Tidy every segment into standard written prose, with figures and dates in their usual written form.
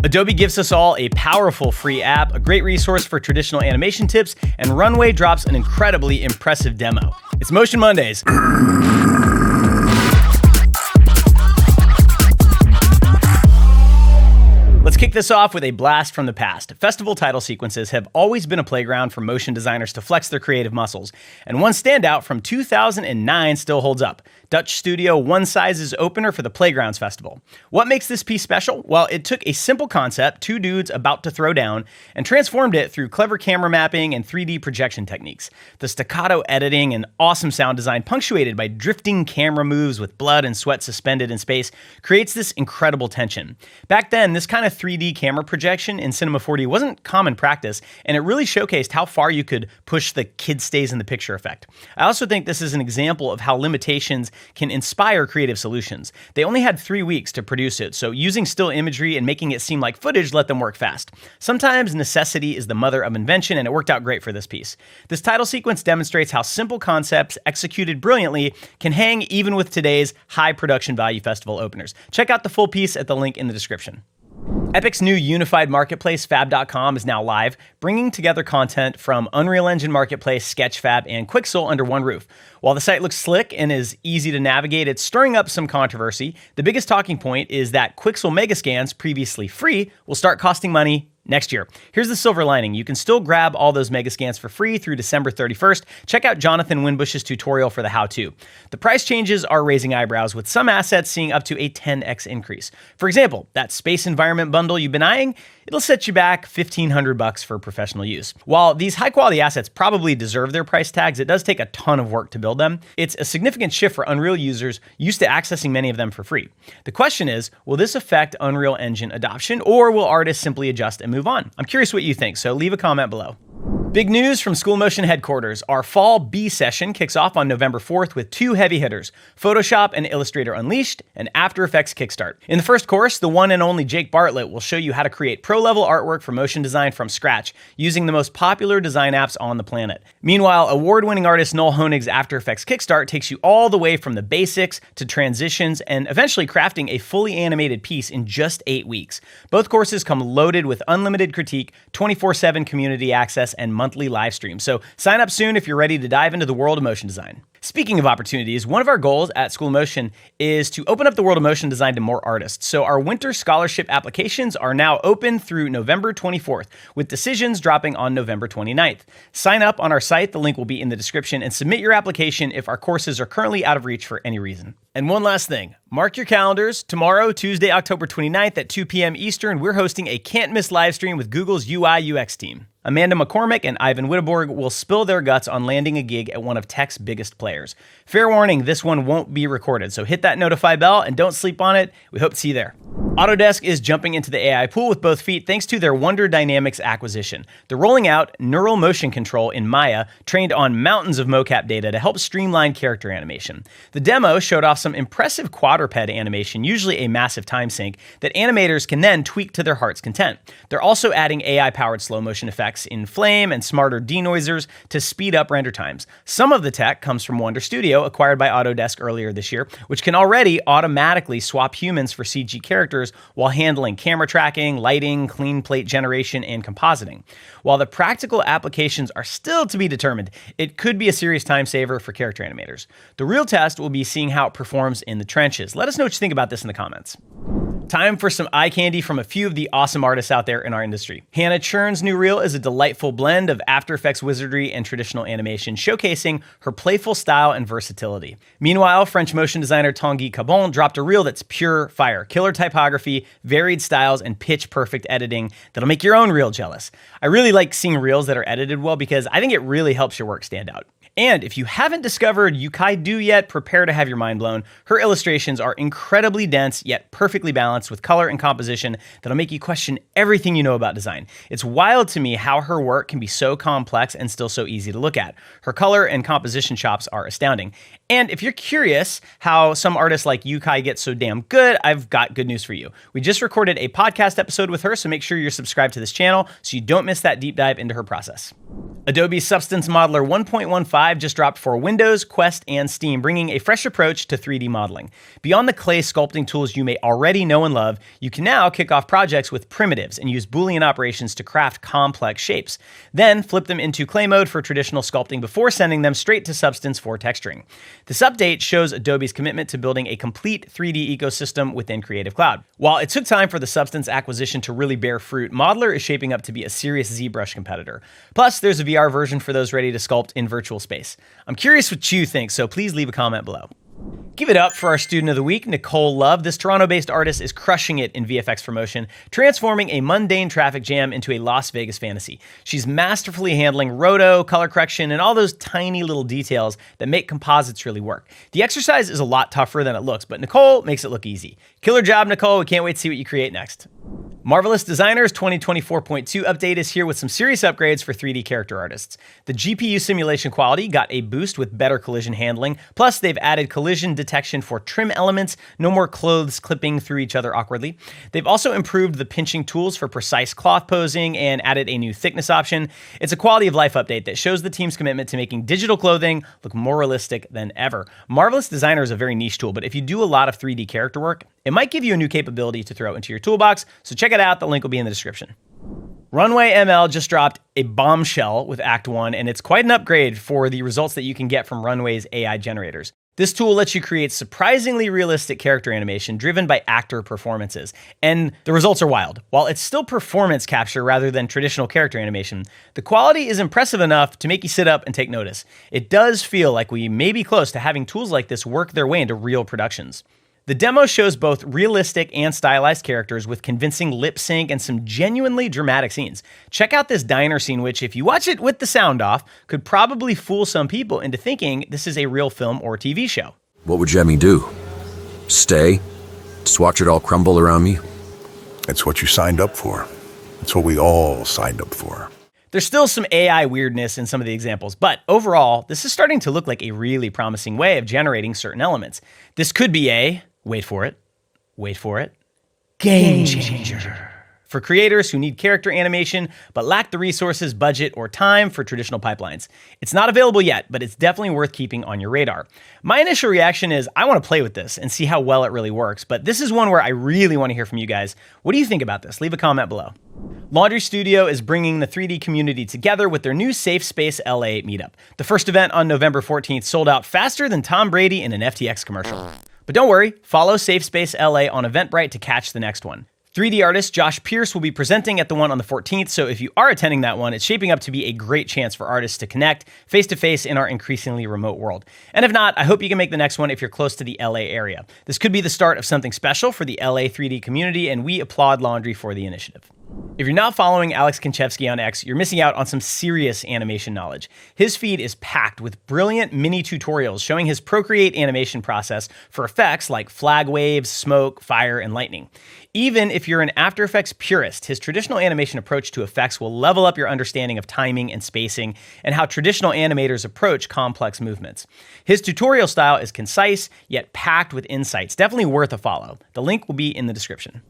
Adobe gives us all a powerful free app, a great resource for traditional animation tips, and Runway drops an incredibly impressive demo. It's Motion Mondays. Let's kick this off with a blast from the past. Festival title sequences have always been a playground for motion designers to flex their creative muscles, and one standout from 2009 still holds up. Dutch studio One Size's opener for the Playgrounds Festival. What makes this piece special? Well, it took a simple concept, two dudes about to throw down, and transformed it through clever camera mapping and 3D projection techniques. The staccato editing and awesome sound design, punctuated by drifting camera moves with blood and sweat suspended in space, creates this incredible tension. Back then, this kind of 3D camera projection in Cinema 4D wasn't common practice, and it really showcased how far you could push the kid stays in the picture effect. I also think this is an example of how limitations can inspire creative solutions. They only had 3 weeks to produce it, so using still imagery and making it seem like footage let them work fast. Sometimes necessity is the mother of invention, and it worked out great for this piece. This title sequence demonstrates how simple concepts executed brilliantly can hang even with today's high production value festival openers. Check out the full piece at the link in the description. Epic's new unified marketplace, Fab.com, is now live, bringing together content from Unreal Engine Marketplace, Sketchfab, and Quixel under one roof. While the site looks slick and is easy to navigate, it's stirring up some controversy. The biggest talking point is that Quixel Megascans, previously free, will start costing money next year. Here's the silver lining. You can still grab all those Megascans for free through December 31st. Check out Jonathan Winbush's tutorial for the how-to. The price changes are raising eyebrows, with some assets seeing up to a 10x increase. For example, that space environment bundle you've been eyeing, it'll set you back $1,500 for professional use. While these high-quality assets probably deserve their price tags, it does take a ton of work to build them. It's a significant shift for Unreal users used to accessing many of them for free. The question is, will this affect Unreal Engine adoption, or will artists simply adjust and move on? I'm curious what you think, so leave a comment below. Big news from School Motion headquarters. Our Fall B session kicks off on November 4th with two heavy hitters, Photoshop and Illustrator Unleashed, and After Effects Kickstart. In the first course, the one and only Jake Bartlett will show you how to create pro-level artwork for motion design from scratch, using the most popular design apps on the planet. Meanwhile, award-winning artist Noel Honig's After Effects Kickstart takes you all the way from the basics to transitions and eventually crafting a fully animated piece in just 8 weeks. Both courses come loaded with unlimited critique, 24/7 community access, and monthly live streams. So sign up soon if you're ready to dive into the world of motion design. Speaking of opportunities, one of our goals at School of Motion is to open up the world of motion design to more artists. So our winter scholarship applications are now open through November 24th, with decisions dropping on November 29th. Sign up on our site, the link will be in the description, and submit your application if our courses are currently out of reach for any reason. And one last thing, mark your calendars. Tomorrow, Tuesday, October 29th at 2 p.m. Eastern, we're hosting a can't-miss live stream with Google's UI/UX team. Amanda McCormick and Ivan Witteborg will spill their guts on landing a gig at one of tech's biggest players. Fair warning, this one won't be recorded, so hit that notify bell and don't sleep on it. We hope to see you there. Autodesk is jumping into the AI pool with both feet thanks to their Wonder Dynamics acquisition. They're rolling out neural motion control in Maya, trained on mountains of mocap data to help streamline character animation. The demo showed off some impressive quadruped animation, usually a massive time sink, that animators can then tweak to their heart's content. They're also adding AI-powered slow motion effects in Flame and smarter denoisers to speed up render times. Some of the tech comes from Wonder Studio, acquired by Autodesk earlier this year, which can already automatically swap humans for CG characters while handling camera tracking, lighting, clean plate generation, and compositing. While the practical applications are still to be determined, it could be a serious time saver for character animators. The real test will be seeing how it performs in the trenches. Let us know what you think about this in the comments. Time for some eye candy from a few of the awesome artists out there in our industry. Hannah Churn's new reel is a delightful blend of After Effects wizardry and traditional animation, showcasing her playful style and versatility. Meanwhile, French motion designer Tanguy Cabon dropped a reel that's pure fire, killer typography, varied styles, and pitch-perfect editing that'll make your own reel jealous. I really like seeing reels that are edited well because I think it really helps your work stand out. And if you haven't discovered Yukai Do yet, prepare to have your mind blown. Her illustrations are incredibly dense, yet perfectly balanced with color and composition that'll make you question everything you know about design. It's wild to me how her work can be so complex and still so easy to look at. Her color and composition chops are astounding. And if you're curious how some artists like Yukai get so damn good, I've got good news for you. We just recorded a podcast episode with her, so make sure you're subscribed to this channel so you don't miss that deep dive into her process. Adobe Substance Modeler 1.15 just dropped for Windows, Quest, and Steam, bringing a fresh approach to 3D modeling. Beyond the clay sculpting tools you may already know and love, you can now kick off projects with primitives and use Boolean operations to craft complex shapes. Then flip them into clay mode for traditional sculpting before sending them straight to Substance for texturing. This update shows Adobe's commitment to building a complete 3D ecosystem within Creative Cloud. While it took time for the Substance acquisition to really bear fruit, Modeler is shaping up to be a serious ZBrush competitor. Plus, there's a VR version for those ready to sculpt in virtual space. I'm curious what you think, so please leave a comment below. Give it up for our student of the week, Nicole Love. This Toronto-based artist is crushing it in VFX for motion, transforming a mundane traffic jam into a Las Vegas fantasy. She's masterfully handling roto, color correction, and all those tiny little details that make composites really work. The exercise is a lot tougher than it looks, but Nicole makes it look easy. Killer job, Nicole. We can't wait to see what you create next. Marvelous Designers 2024.2 update is here with some serious upgrades for 3D character artists. The GPU simulation quality got a boost with better collision handling, plus they've added collision detection for trim elements, no more clothes clipping through each other awkwardly. They've also improved the pinching tools for precise cloth posing and added a new thickness option. It's a quality of life update that shows the team's commitment to making digital clothing look more realistic than ever. Marvelous Designer is a very niche tool, but if you do a lot of 3D character work, it might give you a new capability to throw into your toolbox, so check it out. The link will be in the description. RunwayML just dropped a bombshell with Act 1, and it's quite an upgrade for the results that you can get from Runway's AI generators. This tool lets you create surprisingly realistic character animation driven by actor performances, and the results are wild. While it's still performance capture rather than traditional character animation, the quality is impressive enough to make you sit up and take notice. It does feel like we may be close to having tools like this work their way into real productions. The demo shows both realistic and stylized characters with convincing lip sync and some genuinely dramatic scenes. Check out this diner scene, which, if you watch it with the sound off, could probably fool some people into thinking this is a real film or TV show. What would you have me do? Stay? Just watch it all crumble around me? It's what you signed up for. It's what we all signed up for. There's still some AI weirdness in some of the examples, but overall, this is starting to look like a really promising way of generating certain elements. This could be a, wait for it, game changer for creators who need character animation but lack the resources, budget, or time for traditional pipelines. It's not available yet, but it's definitely worth keeping on your radar. My initial reaction is I want to play with this and see how well it really works, but this is one where I really want to hear from you guys. What do you think about this? Leave a comment below. Laundry Studio is bringing the 3D community together with their new Safe Space LA meetup. The first event on November 14th sold out faster than Tom Brady in an FTX commercial. But don't worry, follow Safe Space LA on Eventbrite to catch the next one. 3D artist Josh Pierce will be presenting at the one on the 14th, so if you are attending that one, it's shaping up to be a great chance for artists to connect face-to-face in our increasingly remote world. And if not, I hope you can make the next one if you're close to the LA area. This could be the start of something special for the LA 3D community, and we applaud Laundry for the initiative. If you're not following Alex Kunchevsky on X, you're missing out on some serious animation knowledge. His feed is packed with brilliant mini tutorials showing his Procreate animation process for effects like flag waves, smoke, fire, and lightning. Even if you're an After Effects purist, his traditional animation approach to effects will level up your understanding of timing and spacing and how traditional animators approach complex movements. His tutorial style is concise, yet packed with insights. Definitely worth a follow. The link will be in the description.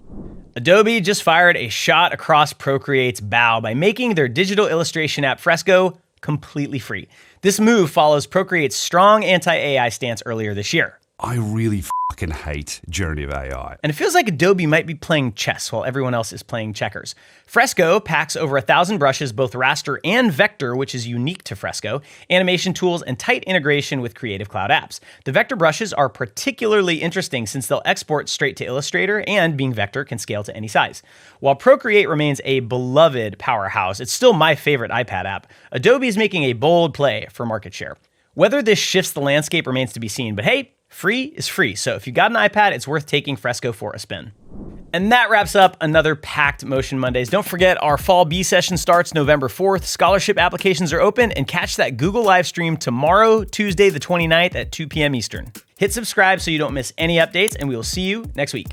Adobe just fired a shot across Procreate's bow by making their digital illustration app Fresco completely free. This move follows Procreate's strong anti-AI stance earlier this year. I really fucking hate generative AI. And it feels like Adobe might be playing chess while everyone else is playing checkers. Fresco packs over 1,000 brushes, both raster and vector, which is unique to Fresco, animation tools, and tight integration with Creative Cloud apps. The vector brushes are particularly interesting since they'll export straight to Illustrator and, being vector, can scale to any size. While Procreate remains a beloved powerhouse, it's still my favorite iPad app. Adobe is making a bold play for market share. Whether this shifts the landscape remains to be seen, but hey, free is free, so if you got an iPad, it's worth taking Fresco for a spin. And that wraps up another packed Motion Mondays. Don't forget, our Fall B session starts November 4th. Scholarship applications are open, and catch that Google Livestream tomorrow, Tuesday the 29th at 2 p.m. Eastern. Hit subscribe so you don't miss any updates, and we will see you next week.